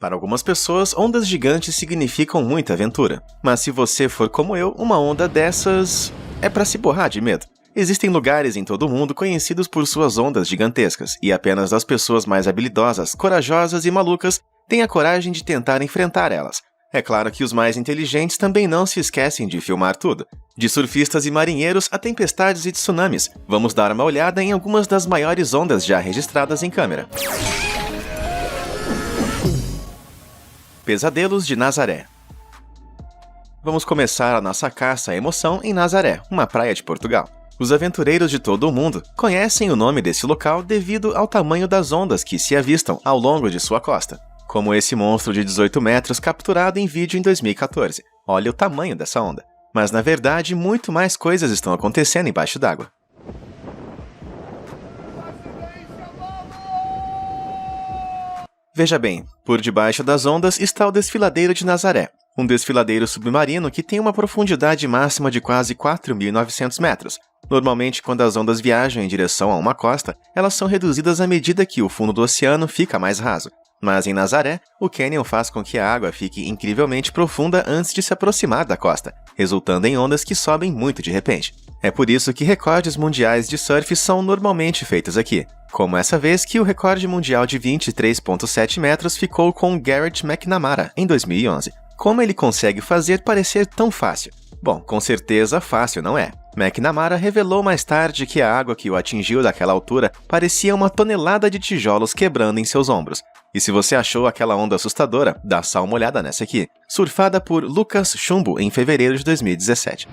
Para algumas pessoas, ondas gigantes significam muita aventura. Mas se você for como eu, uma onda dessas é para se borrar de medo. Existem lugares em todo o mundo conhecidos por suas ondas gigantescas, e apenas as pessoas mais habilidosas, corajosas e malucas têm a coragem de tentar enfrentar elas. É claro que os mais inteligentes também não se esquecem de filmar tudo. De surfistas e marinheiros a tempestades e tsunamis, vamos dar uma olhada em algumas das maiores ondas já registradas em câmera. Pesadelos de Nazaré. Vamos começar a nossa caça à emoção em Nazaré, uma praia de Portugal. Os aventureiros de todo o mundo conhecem o nome desse local devido ao tamanho das ondas que se avistam ao longo de sua costa. Como esse monstro de 18 metros capturado em vídeo em 2014. Olha o tamanho dessa onda. Mas na verdade, muito mais coisas estão acontecendo embaixo d'água. Veja bem, por debaixo das ondas está o desfiladeiro de Nazaré, um desfiladeiro submarino que tem uma profundidade máxima de quase 4.900 metros. Normalmente, quando as ondas viajam em direção a uma costa, elas são reduzidas à medida que o fundo do oceano fica mais raso. Mas em Nazaré, o cânion faz com que a água fique incrivelmente profunda antes de se aproximar da costa, resultando em ondas que sobem muito de repente. É por isso que recordes mundiais de surf são normalmente feitos aqui, como essa vez que o recorde mundial de 23,7 metros ficou com Garrett McNamara em 2011. Como ele consegue fazer parecer tão fácil? Bom, com certeza fácil não é. McNamara revelou mais tarde que a água que o atingiu daquela altura parecia uma tonelada de tijolos quebrando em seus ombros. E se você achou aquela onda assustadora, dá só uma olhada nessa aqui, surfada por Lucas Chumbo em fevereiro de 2017.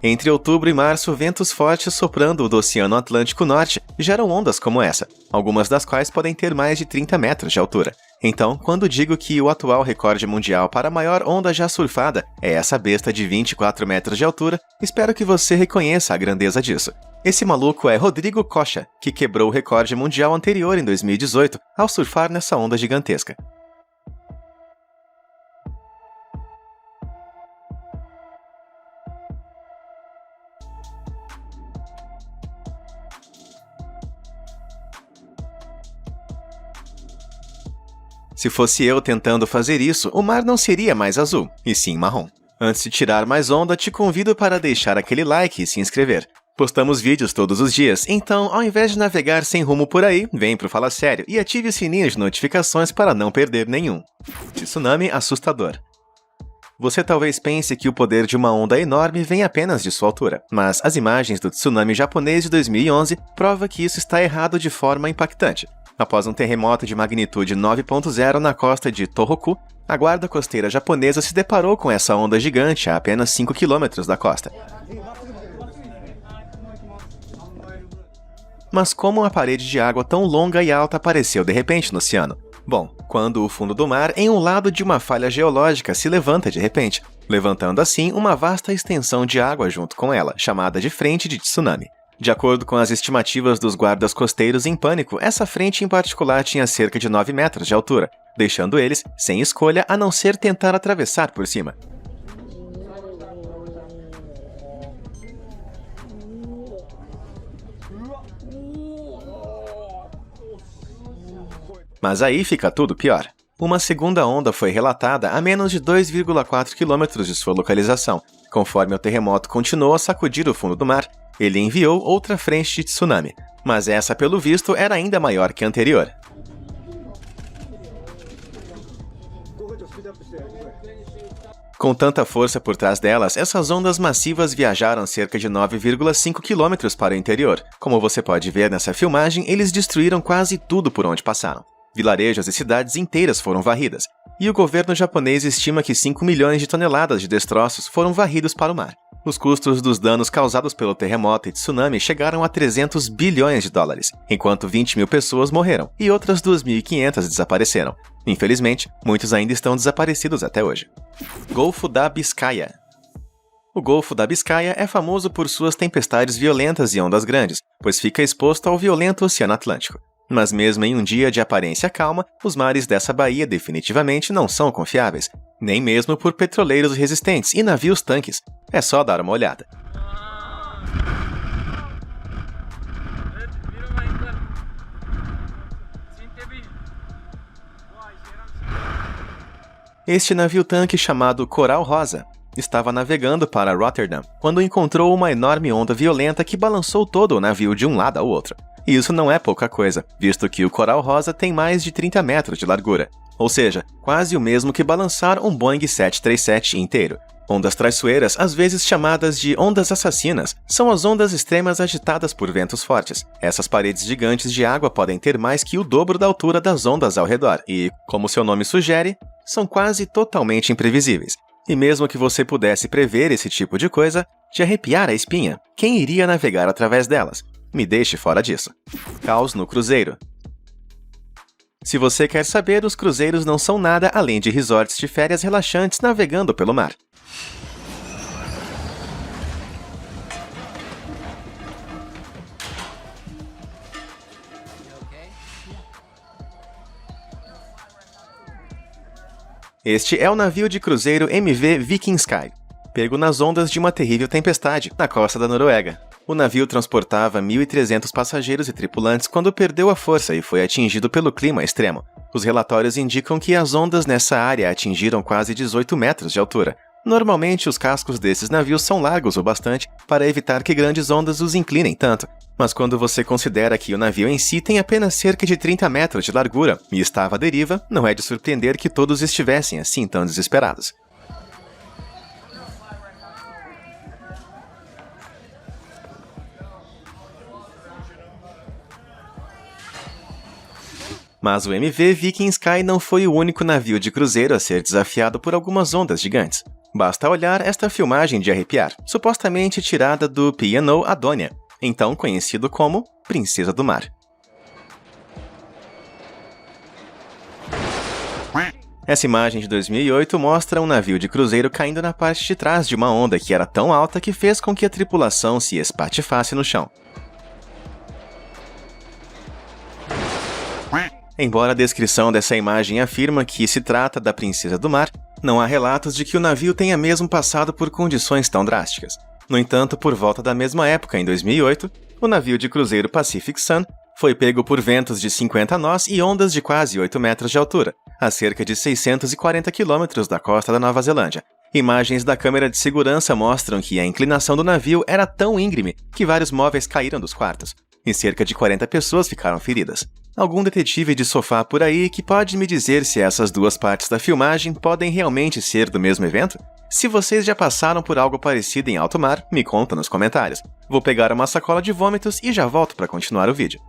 Entre outubro e março, ventos fortes soprando do Oceano Atlântico Norte geram ondas como essa, algumas das quais podem ter mais de 30 metros de altura. Então, quando digo que o atual recorde mundial para a maior onda já surfada é essa besta de 24 metros de altura, espero que você reconheça a grandeza disso. Esse maluco é Rodrigo Cocha, que quebrou o recorde mundial anterior em 2018 ao surfar nessa onda gigantesca. Se fosse eu tentando fazer isso, o mar não seria mais azul, e sim marrom. Antes de tirar mais onda, te convido para deixar aquele like e se inscrever. Postamos vídeos todos os dias, então ao invés de navegar sem rumo por aí, vem pro Fala Sério e ative o sininho de notificações para não perder nenhum. Tsunami assustador. Você talvez pense que o poder de uma onda enorme vem apenas de sua altura, mas as imagens do tsunami japonês de 2011 provam que isso está errado de forma impactante. Após um terremoto de magnitude 9.0 na costa de Tohoku, a guarda costeira japonesa se deparou com essa onda gigante a apenas 5 km da costa. Mas como uma parede de água tão longa e alta apareceu de repente no oceano? Bom, quando o fundo do mar, em um lado de uma falha geológica, se levanta de repente, levantando assim uma vasta extensão de água junto com ela, chamada de frente de tsunami. De acordo com as estimativas dos guardas costeiros em pânico, essa frente em particular tinha cerca de 9 metros de altura, deixando eles sem escolha a não ser tentar atravessar por cima. Mas aí fica tudo pior. Uma segunda onda foi relatada a menos de 2,4 km de sua localização. Conforme o terremoto continuou a sacudir o fundo do mar, ele enviou outra frente de tsunami, mas essa, pelo visto, era ainda maior que a anterior. Com tanta força por trás delas, essas ondas massivas viajaram cerca de 9,5 km para o interior. Como você pode ver nessa filmagem, eles destruíram quase tudo por onde passaram. Vilarejos e cidades inteiras foram varridas, e o governo japonês estima que 5 milhões de toneladas de destroços foram varridos para o mar. Os custos dos danos causados pelo terremoto e tsunami chegaram a 300 bilhões de dólares, enquanto 20 mil pessoas morreram e outras 2.500 desapareceram. Infelizmente, muitos ainda estão desaparecidos até hoje. Golfo da Biscaia. O Golfo da Biscaia é famoso por suas tempestades violentas e ondas grandes, pois fica exposto ao violento Oceano Atlântico. Mas mesmo em um dia de aparência calma, os mares dessa baía definitivamente não são confiáveis, nem mesmo por petroleiros resistentes e navios tanques. É só dar uma olhada. Este navio-tanque chamado Coral Rosa estava navegando para Rotterdam quando encontrou uma enorme onda violenta que balançou todo o navio de um lado ao outro. E isso não é pouca coisa, visto que o Coral Rosa tem mais de 30 metros de largura, ou seja, quase o mesmo que balançar um Boeing 737 inteiro. Ondas traiçoeiras, às vezes chamadas de ondas assassinas, são as ondas extremas agitadas por ventos fortes. Essas paredes gigantes de água podem ter mais que o dobro da altura das ondas ao redor e, como seu nome sugere, são quase totalmente imprevisíveis. E mesmo que você pudesse prever esse tipo de coisa, de arrepiar a espinha, quem iria navegar através delas? Me deixe fora disso. Caos no cruzeiro. Se você quer saber, os cruzeiros não são nada além de resorts de férias relaxantes navegando pelo mar. Este é o navio de cruzeiro MV Viking Sky, pego nas ondas de uma terrível tempestade na costa da Noruega. O navio transportava 1.300 passageiros e tripulantes quando perdeu a força e foi atingido pelo clima extremo. Os relatórios indicam que as ondas nessa área atingiram quase 18 metros de altura. Normalmente, os cascos desses navios são largos o bastante para evitar que grandes ondas os inclinem tanto, mas quando você considera que o navio em si tem apenas cerca de 30 metros de largura e estava à deriva, não é de surpreender que todos estivessem assim tão desesperados. Mas o MV Viking Sky não foi o único navio de cruzeiro a ser desafiado por algumas ondas gigantes. Basta olhar esta filmagem de arrepiar, supostamente tirada do P&O Adonia, então conhecido como Princesa do Mar. Essa imagem de 2008 mostra um navio de cruzeiro caindo na parte de trás de uma onda que era tão alta que fez com que a tripulação se espatifasse no chão. Embora a descrição dessa imagem afirma que se trata da Princesa do Mar, não há relatos de que o navio tenha mesmo passado por condições tão drásticas. No entanto, por volta da mesma época, em 2008, o navio de cruzeiro Pacific Sun foi pego por ventos de 50 nós e ondas de quase 8 metros de altura, a cerca de 640 quilômetros da costa da Nova Zelândia. Imagens da câmera de segurança mostram que a inclinação do navio era tão íngreme que vários móveis caíram dos quartos, e cerca de 40 pessoas ficaram feridas. Algum detetive de sofá por aí que pode me dizer se essas duas partes da filmagem podem realmente ser do mesmo evento? Se vocês já passaram por algo parecido em alto mar, me conta nos comentários. Vou pegar uma sacola de vômitos e já volto para continuar o vídeo.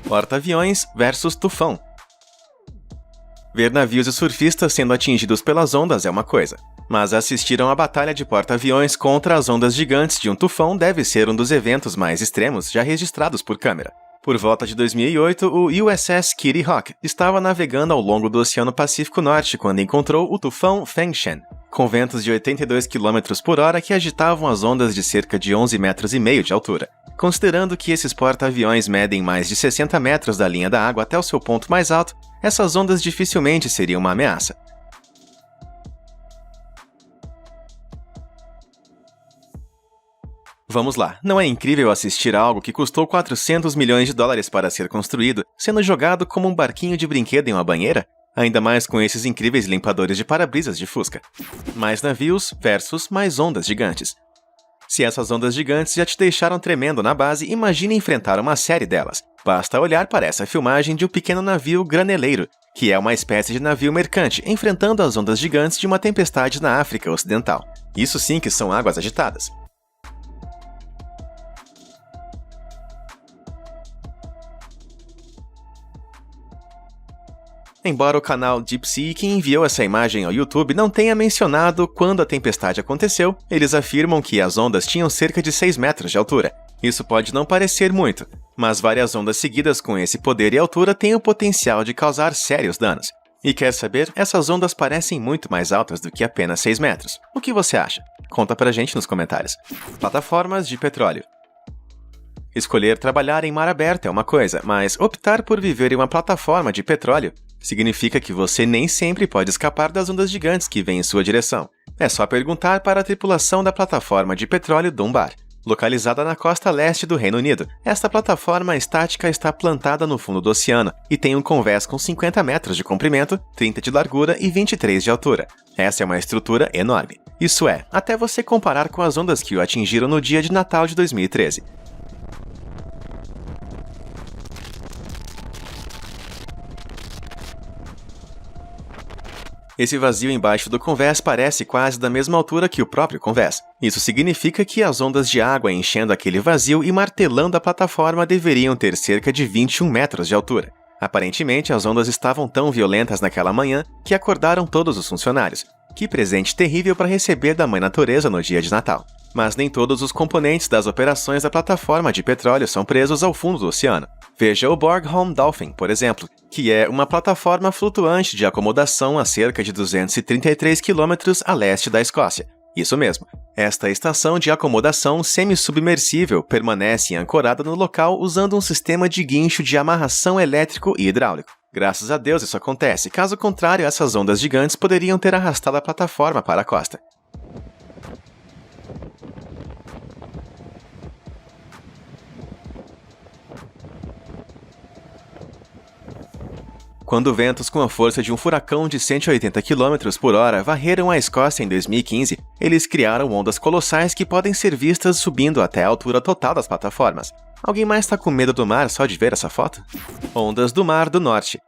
Porta-aviões versus tufão. Ver navios e surfistas sendo atingidos pelas ondas é uma coisa, mas assistir a uma batalha de porta-aviões contra as ondas gigantes de um tufão deve ser um dos eventos mais extremos já registrados por câmera. Por volta de 2008, o USS Kitty Hawk estava navegando ao longo do Oceano Pacífico Norte quando encontrou o tufão Fengshan, com ventos de 82 km por hora que agitavam as ondas de cerca de 11,5 metros de altura. Considerando que esses porta-aviões medem mais de 60 metros da linha da água até o seu ponto mais alto, essas ondas dificilmente seriam uma ameaça. Vamos lá, não é incrível assistir a algo que custou 400 milhões de dólares para ser construído, sendo jogado como um barquinho de brinquedo em uma banheira? Ainda mais com esses incríveis limpadores de para-brisas de Fusca. Mais navios versus mais ondas gigantes. Se essas ondas gigantes já te deixaram tremendo na base, imagine enfrentar uma série delas. Basta olhar para essa filmagem de um pequeno navio graneleiro, que é uma espécie de navio mercante, enfrentando as ondas gigantes de uma tempestade na África Ocidental. Isso sim que são águas agitadas. Embora o canal DeepSea, que enviou essa imagem ao YouTube, não tenha mencionado quando a tempestade aconteceu, eles afirmam que as ondas tinham cerca de 6 metros de altura. Isso pode não parecer muito, mas várias ondas seguidas com esse poder e altura têm o potencial de causar sérios danos. E quer saber? Essas ondas parecem muito mais altas do que apenas 6 metros. O que você acha? Conta pra gente nos comentários. Plataformas de petróleo. Escolher trabalhar em mar aberto é uma coisa, mas optar por viver em uma plataforma de petróleo significa que você nem sempre pode escapar das ondas gigantes que vêm em sua direção. É só perguntar para a tripulação da plataforma de petróleo Dunbar. Localizada na costa leste do Reino Unido, esta plataforma estática está plantada no fundo do oceano e tem um convés com 50 metros de comprimento, 30 de largura e 23 de altura. Essa é uma estrutura enorme. Isso é, até você comparar com as ondas que o atingiram no dia de Natal de 2013. Esse vazio embaixo do convés parece quase da mesma altura que o próprio convés. Isso significa que as ondas de água enchendo aquele vazio e martelando a plataforma deveriam ter cerca de 21 metros de altura. Aparentemente, as ondas estavam tão violentas naquela manhã que acordaram todos os funcionários. Que presente terrível para receber da Mãe Natureza no dia de Natal. Mas nem todos os componentes das operações da plataforma de petróleo são presos ao fundo do oceano. Veja o Borgholm Dolphin, por exemplo, que é uma plataforma flutuante de acomodação a cerca de 233 km a leste da Escócia. Isso mesmo, esta estação de acomodação semi-submersível permanece ancorada no local usando um sistema de guincho de amarração elétrico e hidráulico. Graças a Deus isso acontece, caso contrário essas ondas gigantes poderiam ter arrastado a plataforma para a costa. Quando ventos com a força de um furacão de 180 km por hora varreram a Escócia em 2015, eles criaram ondas colossais que podem ser vistas subindo até a altura total das plataformas. Alguém mais está com medo do mar só de ver essa foto? Ondas do Mar do Norte.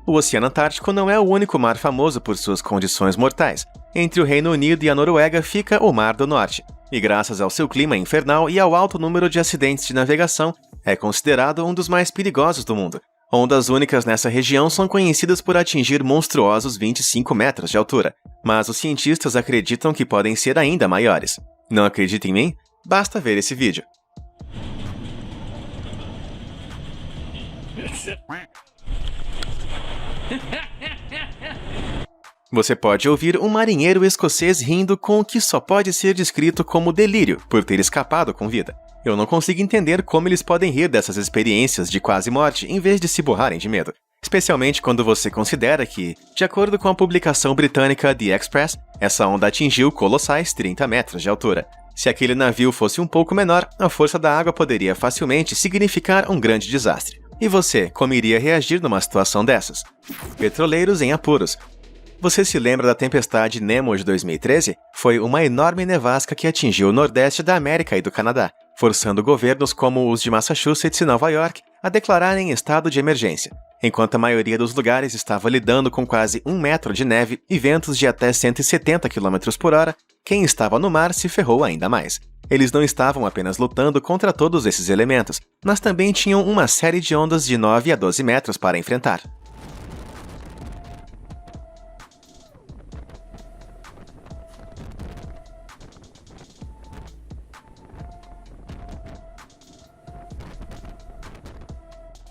O Oceano Antártico não é o único mar famoso por suas condições mortais. Entre o Reino Unido e a Noruega fica o Mar do Norte, e graças ao seu clima infernal e ao alto número de acidentes de navegação, é considerado um dos mais perigosos do mundo. Ondas únicas nessa região são conhecidas por atingir monstruosos 25 metros de altura, mas os cientistas acreditam que podem ser ainda maiores. Não acredita em mim? Basta ver esse vídeo. Você pode ouvir um marinheiro escocês rindo com o que só pode ser descrito como delírio por ter escapado com vida. Eu não consigo entender como eles podem rir dessas experiências de quase morte em vez de se borrarem de medo. Especialmente quando você considera que, de acordo com a publicação britânica The Express, essa onda atingiu colossais 30 metros de altura. Se aquele navio fosse um pouco menor, a força da água poderia facilmente significar um grande desastre. E você, como iria reagir numa situação dessas? Petroleiros em apuros. Você se lembra da tempestade Nemo de 2013? Foi uma enorme nevasca que atingiu o nordeste da América e do Canadá, forçando governos como os de Massachusetts e Nova York a declararem estado de emergência. Enquanto a maioria dos lugares estava lidando com quase 1 metro de neve e ventos de até 170 km por hora, quem estava no mar se ferrou ainda mais. Eles não estavam apenas lutando contra todos esses elementos, mas também tinham uma série de ondas de 9 a 12 metros para enfrentar.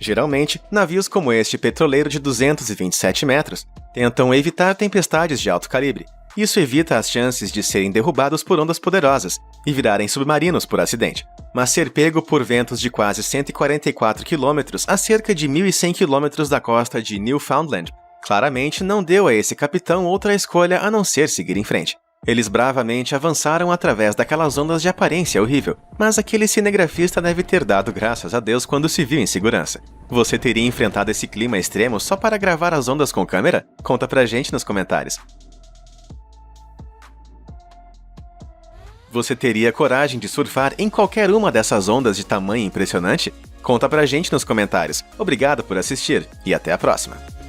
Geralmente, navios como este petroleiro de 227 metros tentam evitar tempestades de alto calibre. Isso evita as chances de serem derrubados por ondas poderosas e virarem submarinos por acidente. Mas ser pego por ventos de quase 144 km a cerca de 1.100 km da costa de Newfoundland claramente não deu a esse capitão outra escolha a não ser seguir em frente. Eles bravamente avançaram através daquelas ondas de aparência horrível, mas aquele cinegrafista deve ter dado graças a Deus quando se viu em segurança. Você teria enfrentado esse clima extremo só para gravar as ondas com câmera? Conta pra gente nos comentários. Você teria coragem de surfar em qualquer uma dessas ondas de tamanho impressionante? Conta pra gente nos comentários. Obrigado por assistir e até a próxima!